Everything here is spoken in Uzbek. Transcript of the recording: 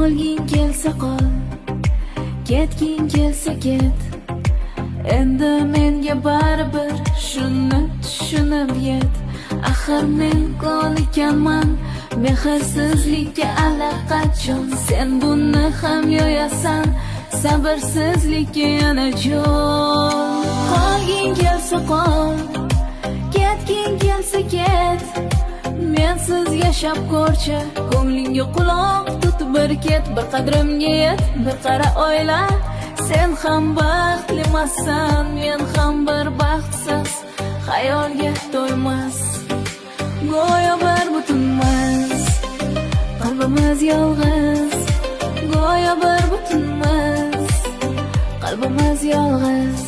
Qolging kelsa qol, ketging kelsa ket. Endi menga baribir, shuni tushunib yet. Axir men qon ekanman, mehrsizlikka allaqachon. Sen buni ham yo'yasan, sabrsizlikka yana jo'n. Qolging kelsa qol, ketging kelsa ket. Mensiz yashab ko'rchi, ko'nglingga quloq tut bir ket. Bir qadrimga yet, bir qara oyla. Sen ham baxtlimasan, men ham bir baxtsiz. Xayolga to'ymas, go'yo bir butunmas. Qalbimiz yolg'iz, go'yo bir butunmas. Qalbimiz yolg'iz.